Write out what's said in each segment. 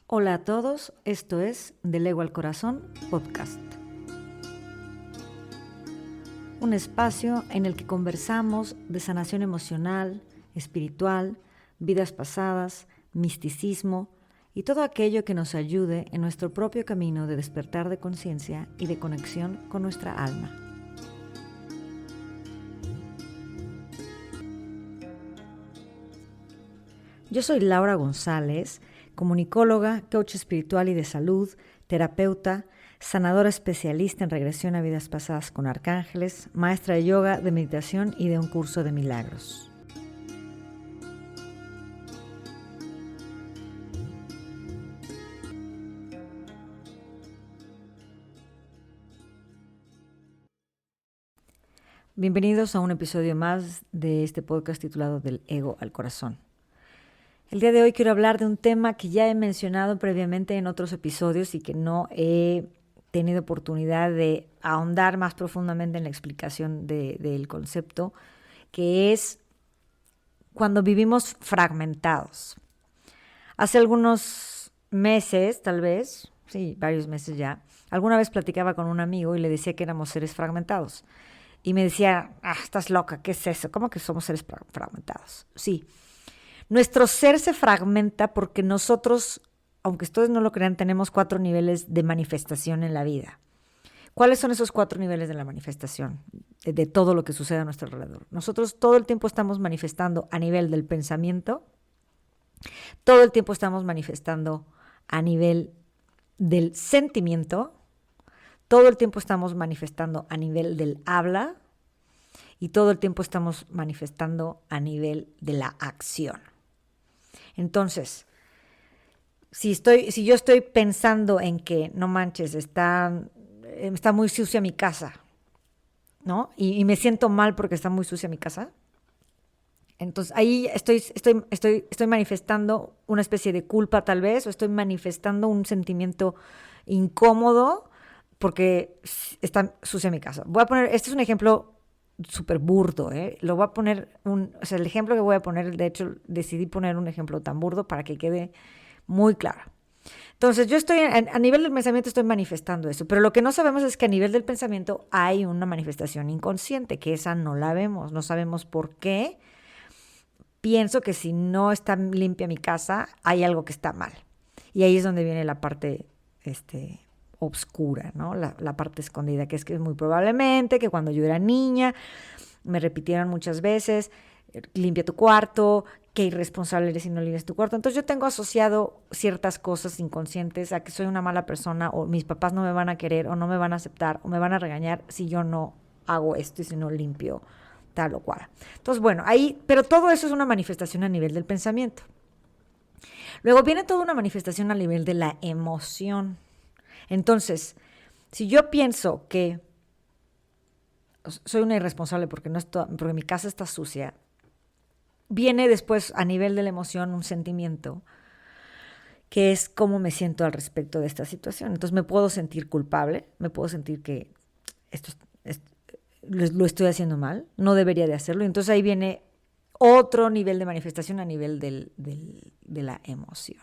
Hola a todos, esto es Del Ego al Corazón Podcast. Un espacio en el que conversamos de sanación emocional, espiritual, vidas pasadas, misticismo y todo aquello que nos ayude en nuestro propio camino de despertar de conciencia y de conexión con nuestra alma. Yo soy Laura González, comunicóloga, coach espiritual y de salud, terapeuta, sanadora especialista en regresión a vidas pasadas con arcángeles, maestra de yoga, de meditación y de un curso de milagros. Bienvenidos a un episodio más de este podcast titulado Del Ego al Corazón. El día de hoy quiero hablar de un tema que ya he mencionado previamente en otros episodios y que no he tenido oportunidad de ahondar más profundamente en la explicación del concepto, que es cuando vivimos fragmentados. Hace algunos meses, tal vez, sí, varios meses ya, alguna vez platicaba con un amigo y le decía que éramos seres fragmentados. Y me decía, estás loca, ¿qué es eso? ¿Cómo que somos seres fragmentados? Sí. Nuestro ser se fragmenta porque nosotros, aunque ustedes no lo crean, tenemos 4 niveles de manifestación en la vida. ¿Cuáles son esos 4 niveles de la manifestación? De todo lo que sucede a nuestro alrededor. Nosotros todo el tiempo estamos manifestando a nivel del pensamiento, todo el tiempo estamos manifestando a nivel del sentimiento, todo el tiempo estamos manifestando a nivel del habla y todo el tiempo estamos manifestando a nivel de la acción. Entonces, si yo estoy pensando en que, no manches, está muy sucia mi casa, ¿no? Y me siento mal porque está muy sucia mi casa, entonces ahí estoy manifestando una especie de culpa tal vez, o estoy manifestando un sentimiento incómodo porque está sucia mi casa. Voy a poner, este es un ejemplo súper burdo, lo voy a poner, el ejemplo que voy a poner, de hecho, decidí poner un ejemplo tan burdo para que quede muy claro. Entonces, yo estoy, a nivel del pensamiento estoy manifestando eso, pero lo que no sabemos es que a nivel del pensamiento hay una manifestación inconsciente, que esa no la vemos, no sabemos por qué. Pienso que si no está limpia mi casa, hay algo que está mal. Y ahí es donde viene la parte, obscura, ¿no? La parte escondida, que es muy probablemente que cuando yo era niña me repitieron muchas veces, limpia tu cuarto, qué irresponsable eres si no limpias tu cuarto. Entonces yo tengo asociado ciertas cosas inconscientes a que soy una mala persona, o mis papás no me van a querer, o no me van a aceptar, o me van a regañar si yo no hago esto y si no limpio tal o cual. Entonces, bueno, ahí, pero todo eso es una manifestación a nivel del pensamiento. Luego viene toda una manifestación a nivel de la emoción. Entonces, si yo pienso que soy una irresponsable porque mi casa está sucia, viene después a nivel de la emoción un sentimiento que es cómo me siento al respecto de esta situación. Entonces me puedo sentir culpable, me puedo sentir que lo estoy haciendo mal, no debería de hacerlo. Entonces ahí viene otro nivel de manifestación a nivel de la emoción.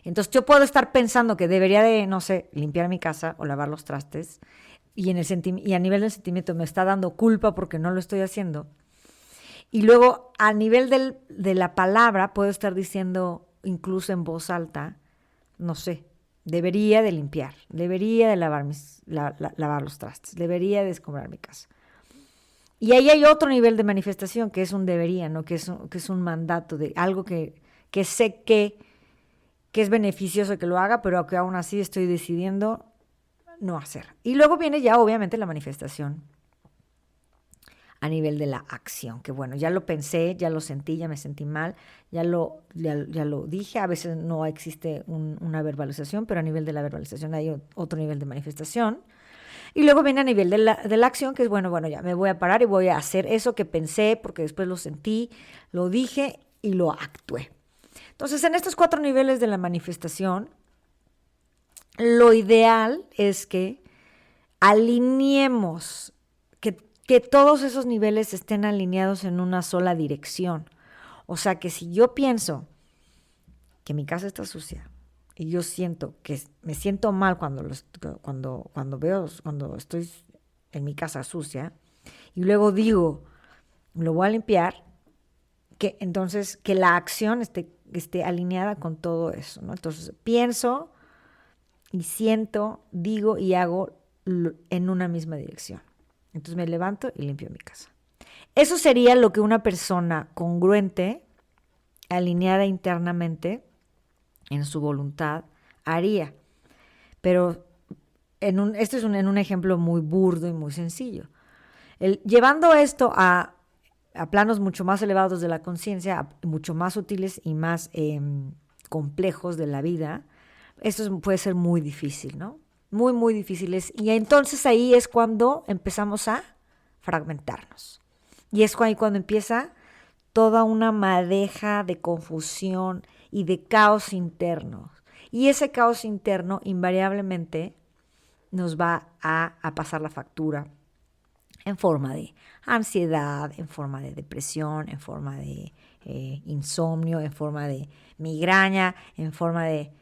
Entonces yo puedo estar pensando que debería de, no sé, limpiar mi casa o lavar los trastes, y a nivel del sentimiento me está dando culpa porque no lo estoy haciendo. Y luego a nivel de la palabra puedo estar diciendo, incluso en voz alta, no sé, debería de limpiar, debería de lavar los trastes, debería de escombrar mi casa. Y ahí hay otro nivel de manifestación que es un debería, ¿no? Que es un mandato de algo que sé que es beneficioso que lo haga, pero que aún así estoy decidiendo no hacer. Y luego viene ya obviamente la manifestación a nivel de la acción, que bueno, ya lo pensé, ya lo sentí, ya me sentí mal, ya lo dije. A veces no existe una verbalización, pero a nivel de la verbalización hay otro nivel de manifestación. Y luego viene a nivel de la acción, que es bueno, ya me voy a parar y voy a hacer eso que pensé, porque después lo sentí, lo dije y lo actué. Entonces, en estos 4 niveles de la manifestación, lo ideal es que alineemos, que todos esos niveles estén alineados en una sola dirección. O sea, que si yo pienso que mi casa está sucia y yo siento que me siento mal cuando estoy en mi casa sucia y luego digo, lo voy a limpiar, que entonces que la acción esté alineada con todo eso, ¿no? Entonces pienso y siento, digo y hago en una misma dirección. Entonces me levanto y limpio mi casa. Eso sería lo que una persona congruente, alineada internamente en su voluntad, haría. Pero esto es en un ejemplo muy burdo y muy sencillo. Llevando esto a planos mucho más elevados de la conciencia, mucho más sutiles y más complejos de la vida, esto puede ser muy difícil, ¿no? Muy, muy difíciles. Y entonces ahí es cuando empezamos a fragmentarnos. Y es ahí cuando empieza toda una madeja de confusión y de caos interno. Y ese caos interno invariablemente nos va a pasar la factura en forma de ansiedad, en forma de depresión, en forma de insomnio, en forma de migraña, en forma de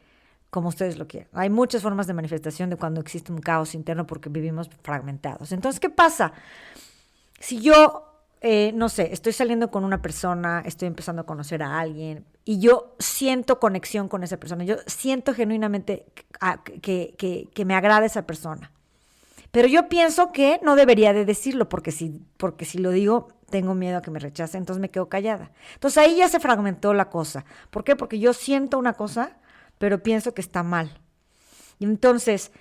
como ustedes lo quieran. Hay muchas formas de manifestación de cuando existe un caos interno porque vivimos fragmentados. Entonces, ¿qué pasa? Si yo, no sé, estoy saliendo con una persona, estoy empezando a conocer a alguien y yo siento conexión con esa persona, yo siento genuinamente que me agrada esa persona. Pero yo pienso que no debería de decirlo porque si lo digo tengo miedo a que me rechace, entonces me quedo callada. Entonces ahí ya se fragmentó la cosa. ¿Por qué? Porque yo siento una cosa, pero pienso que está mal. Y entonces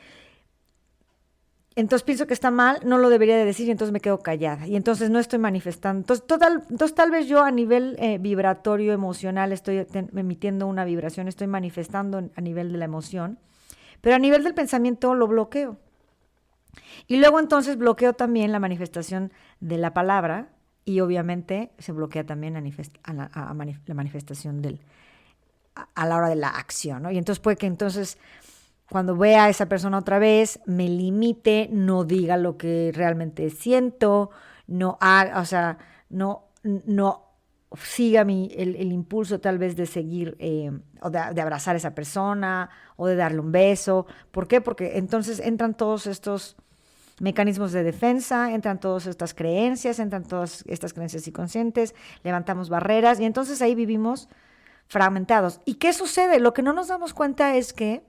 pienso que está mal, no lo debería de decir y entonces me quedo callada. Y entonces no estoy manifestando. Entonces tal vez yo a nivel vibratorio, emocional, estoy emitiendo una vibración, estoy manifestando a nivel de la emoción, pero a nivel del pensamiento lo bloqueo. Y luego entonces bloqueo también la manifestación de la palabra y obviamente se bloquea también la manifestación a la hora de la acción, ¿no? Y entonces puede que entonces cuando vea a esa persona otra vez me limite, no diga lo que realmente siento, no haga, o sea, no siga el impulso tal vez de seguir o de abrazar a esa persona o de darle un beso. ¿Por qué? Porque entonces entran todos estos mecanismos de defensa, entran todas estas creencias inconscientes, levantamos barreras y entonces ahí vivimos fragmentados. ¿Y qué sucede? Lo que no nos damos cuenta es que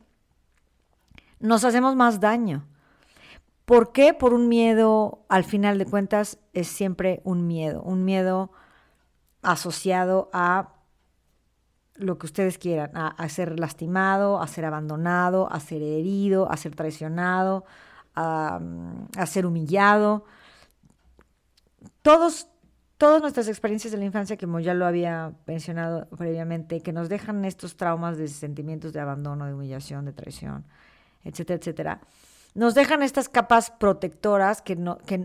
nos hacemos más daño. ¿Por qué? Por un miedo, al final de cuentas, es siempre un miedo asociado a lo que ustedes quieran, a ser lastimado, a ser abandonado, a ser herido, a ser traicionado, a ser humillado. Todas nuestras experiencias de la infancia, como ya lo había mencionado previamente, que nos dejan estos traumas de sentimientos de abandono, de humillación, de traición, etcétera, etcétera, nos dejan estas capas protectoras que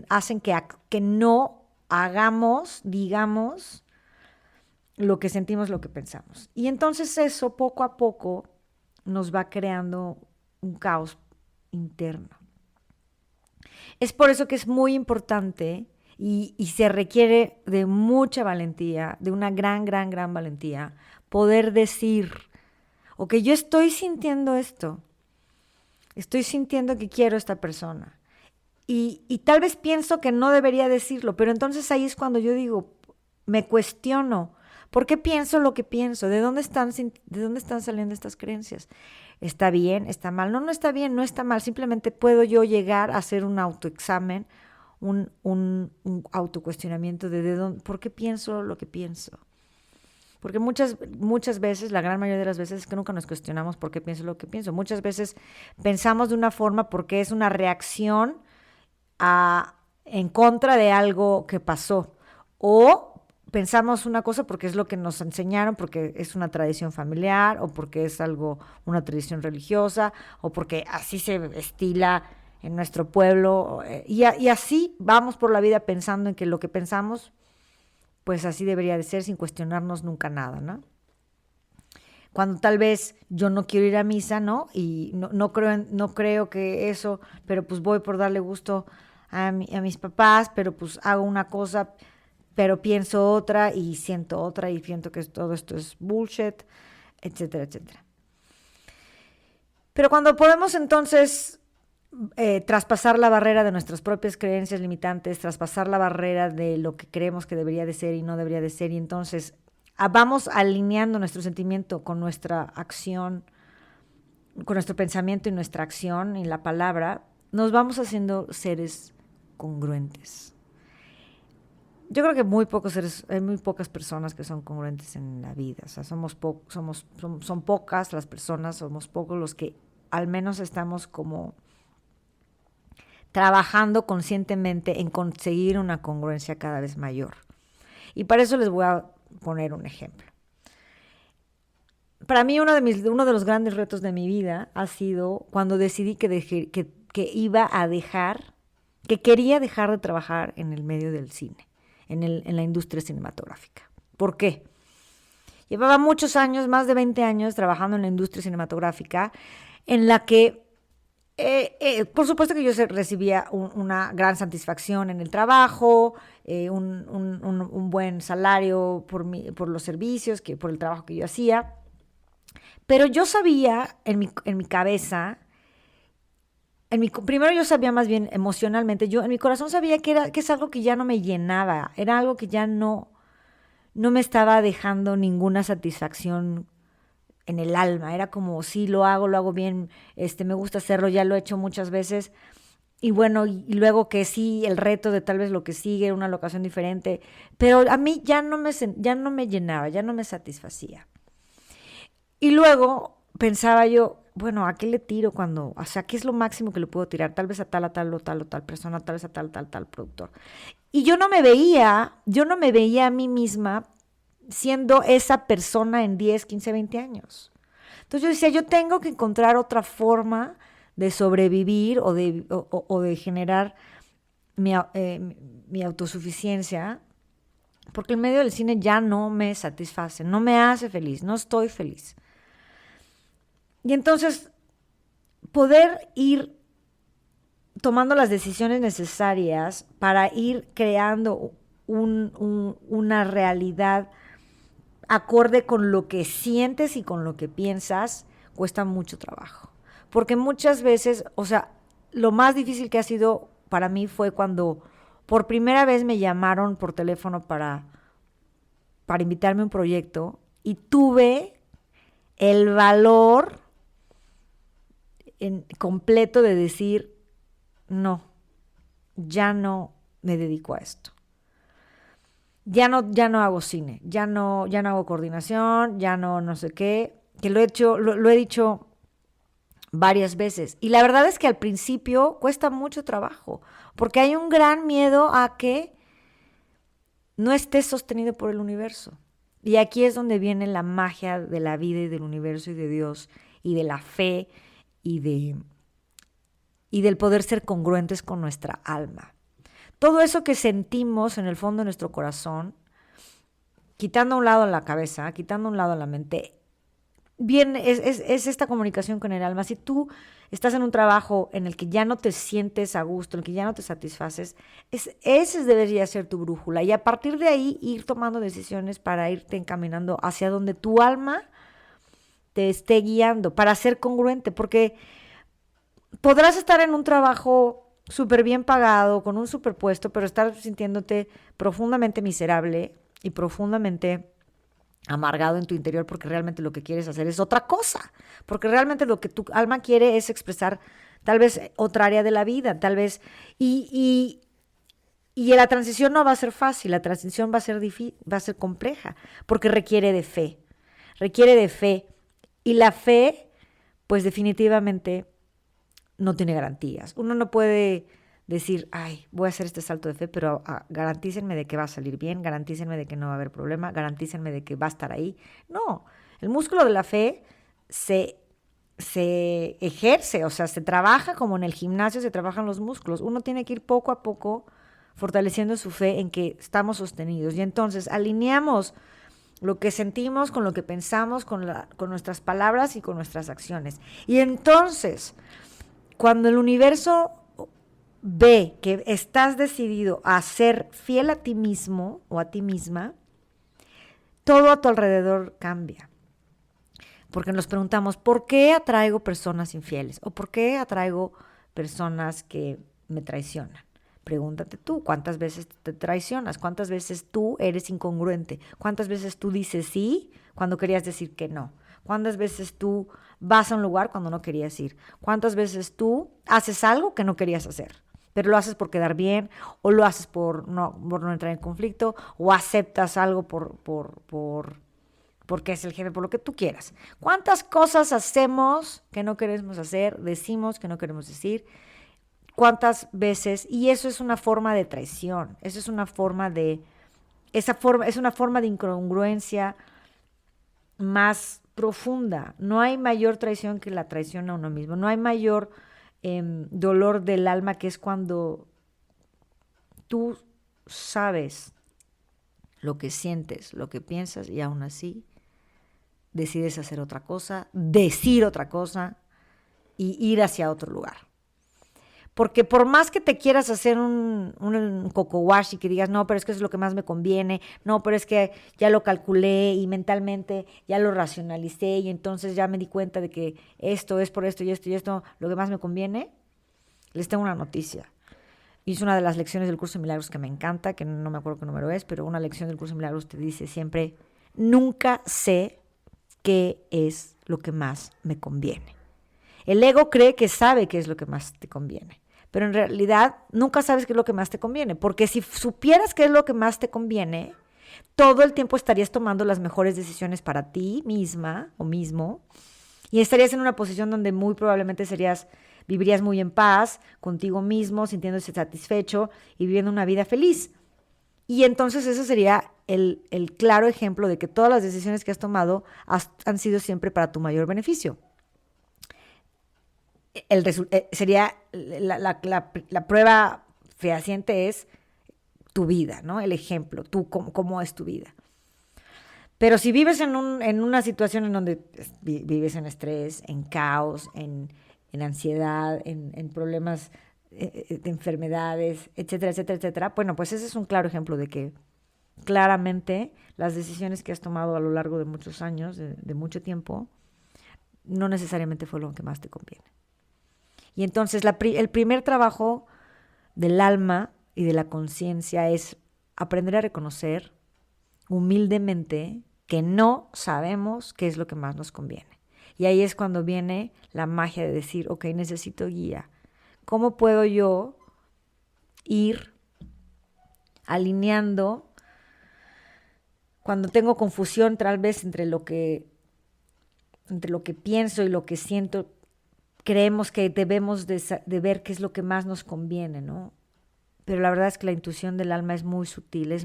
hacen que no hagamos, digamos, lo que sentimos, lo que pensamos. Y entonces eso poco a poco nos va creando un caos interno. Es por eso que es muy importante y se requiere de mucha valentía, de una gran valentía, poder decir, ok, yo estoy sintiendo esto, estoy sintiendo que quiero a esta persona. Y tal vez pienso que no debería decirlo, pero entonces ahí es cuando yo digo, me cuestiono, ¿por qué pienso lo que pienso? ¿De dónde están saliendo estas creencias? ¿Está bien? ¿Está mal? No está bien, no está mal. Simplemente puedo yo llegar a hacer un autoexamen, un autocuestionamiento de dónde, ¿por qué pienso lo que pienso? Porque muchas veces, la gran mayoría de las veces es que nunca nos cuestionamos por qué pienso lo que pienso. Muchas veces pensamos de una forma porque es una reacción en contra de algo que pasó. O pensamos una cosa porque es lo que nos enseñaron, porque es una tradición familiar, o porque es una tradición religiosa, o porque así se estila en nuestro pueblo. Y así vamos por la vida pensando en que lo que pensamos, pues así debería de ser, sin cuestionarnos nunca nada, ¿no? Cuando tal vez yo no quiero ir a misa, ¿no? Y no creo que eso, pero pues voy por darle gusto a mis papás, pero pues hago una cosa, pero pienso otra y siento otra y siento que todo esto es bullshit. etcétera, etcétera. Pero cuando podemos entonces traspasar la barrera de nuestras propias creencias limitantes, traspasar la barrera de lo que creemos que debería de ser y no debería de ser, y entonces vamos alineando nuestro sentimiento con nuestra acción, con nuestro pensamiento y nuestra acción y la palabra, nos vamos haciendo seres congruentes. Yo creo que hay muy pocas personas que son congruentes en la vida. O sea, son pocas las personas, somos pocos los que al menos estamos como trabajando conscientemente en conseguir una congruencia cada vez mayor. Y para eso les voy a poner un ejemplo. Para mí uno de los grandes retos de mi vida ha sido cuando decidí que quería dejar de trabajar en el medio del cine, en la industria cinematográfica. ¿Por qué? Llevaba muchos años, más de 20 años, trabajando en la industria cinematográfica, en la que, por supuesto que yo recibía una gran satisfacción en el trabajo, un buen salario por los servicios, por el trabajo que yo hacía. Pero yo sabía en mi cabeza, primero yo sabía más bien emocionalmente, yo en mi corazón sabía que es algo que ya no me llenaba, era algo que ya no me estaba dejando ninguna satisfacción en el alma. Era como, sí, lo hago bien, me gusta hacerlo, ya lo he hecho muchas veces. Y bueno, y luego que sí, el reto de tal vez lo que sigue, una locación diferente. Pero a mí ya no me llenaba, ya no me satisfacía. Y luego pensaba yo, bueno, ¿a qué le tiro ¿qué es lo máximo que le puedo tirar? Tal vez a tal persona, tal vez a tal productor. Y yo no me veía a mí misma siendo esa persona en 10, 15, 20 años. Entonces yo decía, yo tengo que encontrar otra forma de sobrevivir o de generar mi autosuficiencia, porque el medio del cine ya no me satisface, no me hace feliz, no estoy feliz. Y entonces poder ir tomando las decisiones necesarias para ir creando una realidad acorde con lo que sientes y con lo que piensas, cuesta mucho trabajo. Porque muchas veces, o sea, lo más difícil que ha sido para mí fue cuando por primera vez me llamaron por teléfono para invitarme a un proyecto y tuve el valor completo de decir, no, ya no me dedico a esto. Ya no hago cine, ya no hago coordinación, ya no sé qué, que lo he dicho varias veces. Y la verdad es que al principio cuesta mucho trabajo, porque hay un gran miedo a que no estés sostenido por el universo. Y aquí es donde viene la magia de la vida y del universo y de Dios y de la fe y del poder ser congruentes con nuestra alma. Todo eso que sentimos en el fondo de nuestro corazón, quitando a un lado la cabeza, quitando a un lado la mente, bien, es esta comunicación con el alma. Si tú estás en un trabajo en el que ya no te sientes a gusto, en el que ya no te satisfaces, ese debería ser tu brújula. Y a partir de ahí ir tomando decisiones para irte encaminando hacia donde tu alma te esté guiando, para ser congruente, porque podrás estar en un trabajo súper bien pagado, con un superpuesto, pero estar sintiéndote profundamente miserable y profundamente amargado en tu interior porque realmente lo que quieres hacer es otra cosa, porque realmente lo que tu alma quiere es expresar tal vez otra área de la vida, tal vez, y la transición no va a ser fácil, la transición va a ser difícil, va a ser compleja, porque requiere de fe, y la fe, pues definitivamente no tiene garantías. Uno no puede decir, ay, voy a hacer este salto de fe, pero garantícenme de que va a salir bien, garantícenme de que no va a haber problema, garantícenme de que va a estar ahí. No, el músculo de la fe se ejerce, o sea, se trabaja como en el gimnasio se trabajan los músculos. Uno tiene que ir poco a poco fortaleciendo su fe en que estamos sostenidos. Y entonces alineamos lo que sentimos con lo que pensamos, con nuestras palabras y con nuestras acciones. Y entonces, cuando el universo ve que estás decidido a ser fiel a ti mismo o a ti misma, todo a tu alrededor cambia. Porque nos preguntamos, ¿por qué atraigo personas infieles? ¿O por qué atraigo personas que me traicionan? Pregúntate tú, ¿cuántas veces te traicionas? ¿Cuántas veces tú eres incongruente? ¿Cuántas veces tú dices sí cuando querías decir que no? ¿Cuántas veces tú vas a un lugar cuando no querías ir? ¿Cuántas veces tú haces algo que no querías hacer? Pero lo haces por quedar bien, o lo haces por no entrar en conflicto, o aceptas algo porque es el jefe, por lo que tú quieras. ¿Cuántas cosas hacemos que no queremos hacer, decimos que no queremos decir? ¿Cuántas veces? Y eso es una forma de traición, eso es una forma de, es una forma de incongruencia más profunda. No hay mayor traición que la traición a uno mismo. No hay mayor dolor del alma, que es cuando tú sabes lo que sientes, lo que piensas, y aún así decides hacer otra cosa, decir otra cosa y ir hacia otro lugar. Porque por más que te quieras hacer un coco wash y que digas, no, pero es que eso es lo que más me conviene, no, pero es que ya lo calculé y mentalmente ya lo racionalicé y entonces ya me di cuenta de que esto es por esto y esto y esto, lo que más me conviene, les tengo una noticia. Y es una de las lecciones del curso de milagros que me encanta, que no me acuerdo qué número es, pero una lección del curso de milagros te dice siempre, nunca sé qué es lo que más me conviene. El ego cree que sabe qué es lo que más te conviene, pero en realidad nunca sabes qué es lo que más te conviene, porque si supieras qué es lo que más te conviene, todo el tiempo estarías tomando las mejores decisiones para ti misma o mismo, y estarías en una posición donde muy probablemente vivirías muy en paz contigo mismo, sintiéndose satisfecho y viviendo una vida feliz. Y entonces ese sería el claro ejemplo de que todas las decisiones que has tomado han sido siempre para tu mayor beneficio. Sería la prueba fehaciente es tu vida, ¿no? El ejemplo, tú cómo es tu vida. Pero si vives en una situación en donde vives en estrés, en caos, en ansiedad, en problemas de enfermedades, etcétera, etcétera, etcétera, bueno, pues ese es un claro ejemplo de que claramente las decisiones que has tomado a lo largo de muchos años, de mucho tiempo, no necesariamente fue lo que más te conviene. Y entonces el primer trabajo del alma y de la conciencia es aprender a reconocer humildemente que no sabemos qué es lo que más nos conviene. Y ahí es cuando viene la magia de decir, ok, necesito guía. ¿Cómo puedo yo ir alineando cuando tengo confusión tal vez entre lo que pienso y lo que siento? Creemos que debemos de ver qué es lo que más nos conviene, ¿no? Pero la verdad es que la intuición del alma es muy sutil,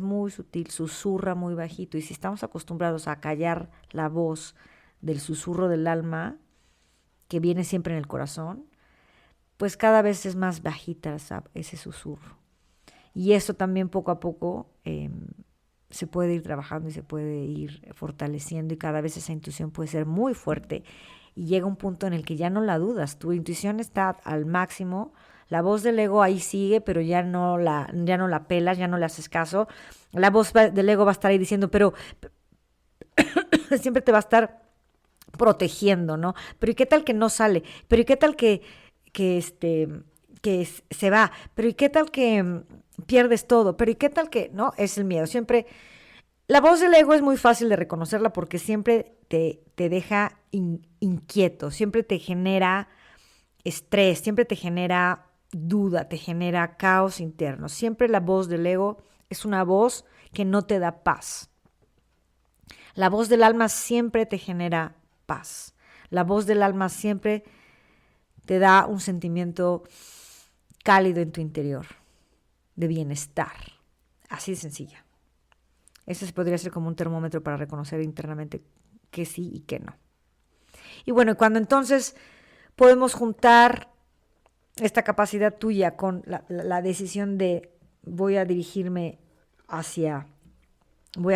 susurra muy bajito. Y si estamos acostumbrados a callar la voz del susurro del alma, que viene siempre en el corazón, pues cada vez es más bajita ese susurro. Y eso también poco a poco se puede ir trabajando y se puede ir fortaleciendo, y cada vez esa intuición puede ser muy fuerte. Y llega un punto en el que ya no la dudas, tu intuición está al máximo, la voz del ego ahí sigue, pero ya no la pelas, ya no le haces caso. La voz del ego va a estar ahí diciendo, pero siempre te va a estar protegiendo, ¿no? Pero ¿y qué tal que no sale? Pero ¿y qué tal que se va? Pero ¿y qué tal que pierdes todo? Pero ¿y qué tal que no? Es el miedo. Siempre la voz del ego es muy fácil de reconocerla porque siempre te deja inquieto, siempre te genera estrés, siempre te genera duda, te genera caos interno. Siempre la voz del ego es una voz que no te da paz. La voz del alma siempre te genera paz. La voz del alma siempre te da un sentimiento cálido en tu interior, de bienestar. Así de sencilla. Ese podría ser como un termómetro para reconocer internamente que sí y que no. Y bueno, cuando entonces podemos juntar esta capacidad tuya con la decisión de voy a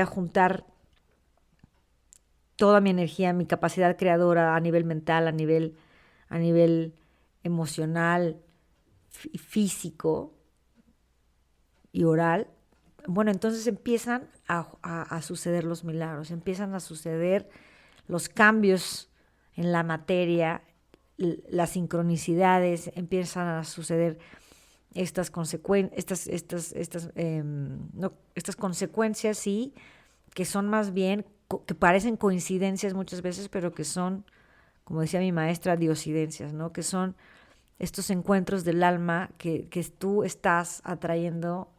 juntar toda mi energía, mi capacidad creadora a nivel mental, a nivel emocional, físico y oral, bueno, entonces empiezan a suceder los milagros, empiezan a suceder los cambios en la materia, las sincronicidades, empiezan a suceder estas consecuencias, sí, que son más bien, que parecen coincidencias muchas veces, pero que son, como decía mi maestra, diosidencias, ¿no? Que son estos encuentros del alma que tú estás atrayendo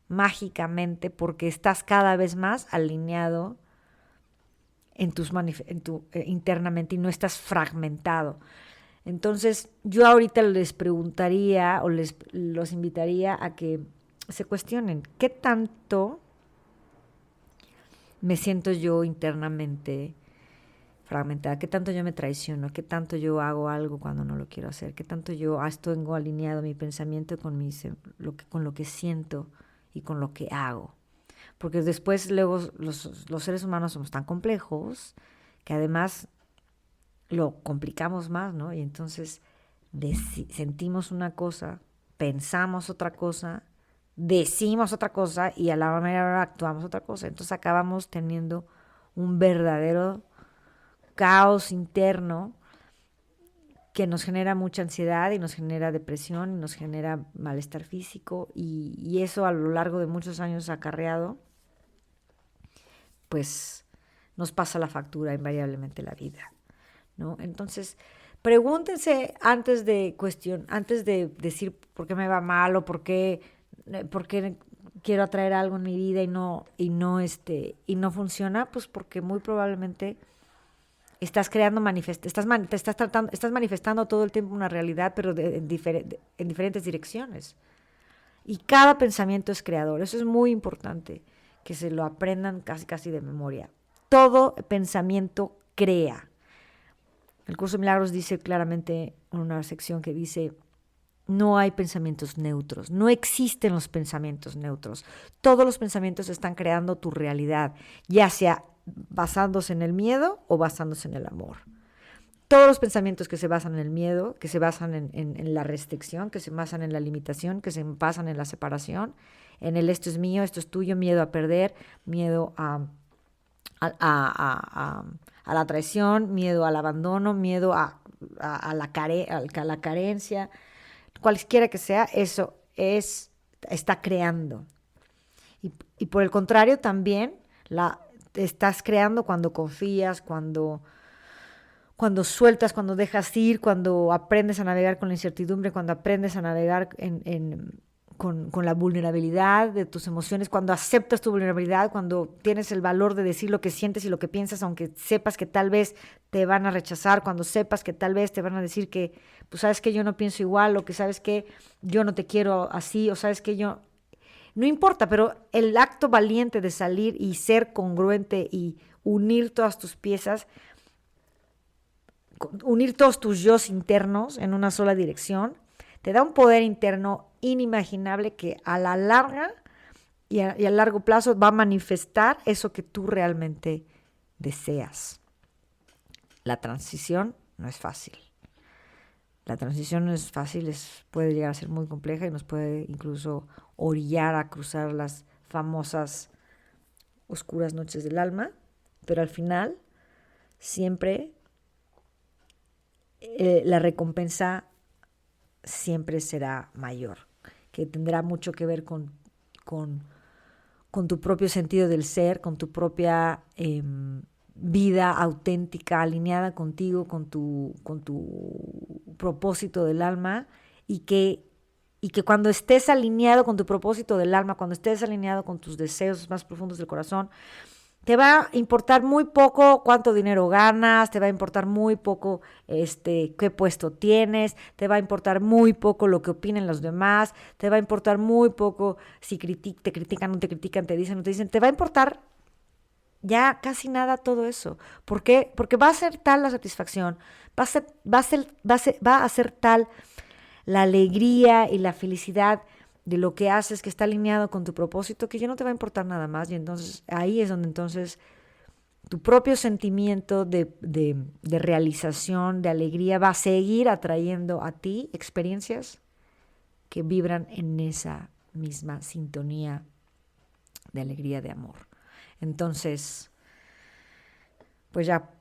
mágicamente, porque estás cada vez más alineado internamente y no estás fragmentado. Entonces, yo ahorita les preguntaría o los invitaría a que se cuestionen, ¿qué tanto me siento yo internamente fragmentada? ¿Qué tanto yo me traiciono? ¿Qué tanto yo hago algo cuando no lo quiero hacer? ¿Qué tanto yo tengo alineado mi pensamiento con lo que siento y con lo que hago? Porque después luego los seres humanos somos tan complejos que además lo complicamos más, ¿no? Y entonces sentimos una cosa, pensamos otra cosa, decimos otra cosa y a la manera hora actuamos otra cosa. Entonces acabamos teniendo un verdadero caos interno que nos genera mucha ansiedad y nos genera depresión y nos genera malestar físico y eso a lo largo de muchos años acarreado, pues nos pasa la factura invariablemente la vida, ¿no? Entonces, pregúntense antes de decir por qué me va mal o por qué quiero atraer algo en mi vida y no funciona, pues porque muy probablemente estás estás manifestando todo el tiempo una realidad, pero en diferentes direcciones. Y cada pensamiento es creador. Eso es muy importante, que se lo aprendan casi de memoria. Todo pensamiento crea. El curso de Milagros dice claramente en una sección que dice: no hay pensamientos neutros, no existen los pensamientos neutros. Todos los pensamientos están creando tu realidad, ya sea basándose en el miedo o basándose en el amor. Todos los pensamientos que se basan en el miedo, que se basan en la restricción, que se basan en la limitación, que se basan en la separación, en el esto es mío, esto es tuyo, miedo a perder, miedo a la traición, miedo al abandono, miedo a la carencia, cualquiera que sea, eso está creando. Y por el contrario, también estás creando cuando confías, cuando sueltas, cuando dejas ir, cuando aprendes a navegar con la incertidumbre, cuando aprendes a navegar con la vulnerabilidad de tus emociones, cuando aceptas tu vulnerabilidad, cuando tienes el valor de decir lo que sientes y lo que piensas, aunque sepas que tal vez te van a rechazar, cuando sepas que tal vez te van a decir que, pues sabes que yo no pienso igual, o que sabes que yo no te quiero así, o sabes que yo... No importa, pero el acto valiente de salir y ser congruente y unir todas tus piezas, unir todos tus yos internos en una sola dirección, te da un poder interno inimaginable que a la larga y a largo plazo va a manifestar eso que tú realmente deseas. La transición no es fácil. La transición no es fácil, puede llegar a ser muy compleja y nos puede incluso orillar a cruzar las famosas oscuras noches del alma, pero al final siempre la recompensa siempre será mayor, que tendrá mucho que ver con tu propio sentido del ser, con tu propia vida auténtica, alineada contigo, con tu propósito del alma, y que cuando estés alineado con tu propósito del alma, cuando estés alineado con tus deseos más profundos del corazón, te va a importar muy poco cuánto dinero ganas, te va a importar muy poco qué puesto tienes, te va a importar muy poco lo que opinen los demás, te va a importar muy poco si te critican, no te critican, te dicen, no te dicen, te va a importar ya casi nada todo eso. ¿Por qué? Porque va a ser tal la satisfacción, va a ser tal la alegría y la felicidad de lo que haces, que está alineado con tu propósito, que ya no te va a importar nada más. Y entonces ahí es donde entonces tu propio sentimiento de realización, de alegría, va a seguir atrayendo a ti experiencias que vibran en esa misma sintonía de alegría, de amor. Entonces, pues ya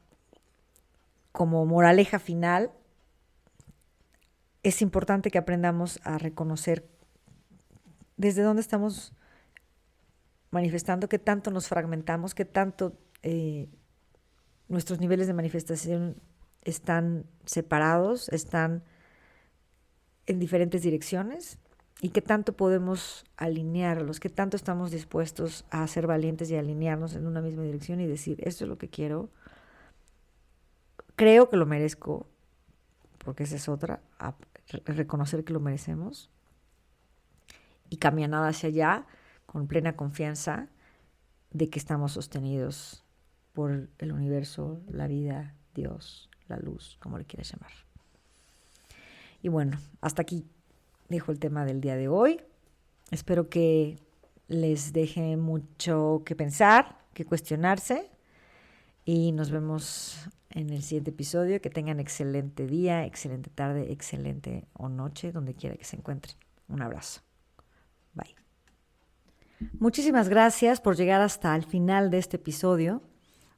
como moraleja final, es importante que aprendamos a reconocer desde dónde estamos manifestando, qué tanto nos fragmentamos, qué tanto nuestros niveles de manifestación están separados, están en diferentes direcciones, y qué tanto podemos alinearlos, qué tanto estamos dispuestos a ser valientes y alinearnos en una misma dirección y decir, esto es lo que quiero, creo que lo merezco, porque esa es otra, reconocer que lo merecemos y caminar hacia allá con plena confianza de que estamos sostenidos por el universo, la vida, Dios, la luz, como le quieras llamar. Y bueno, hasta aquí dejo el tema del día de hoy. Espero que les deje mucho que pensar, que cuestionarse, y nos vemos en el siguiente episodio. Que tengan excelente día, excelente tarde, excelente o noche, donde quiera que se encuentren. Un abrazo. Bye. Muchísimas gracias por llegar hasta el final de este episodio.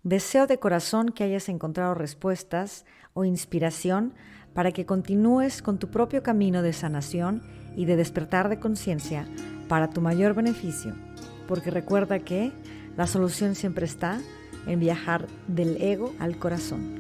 Deseo de corazón que hayas encontrado respuestas o inspiración para que continúes con tu propio camino de sanación y de despertar de conciencia para tu mayor beneficio, porque recuerda que la solución siempre está en viajar del ego al corazón.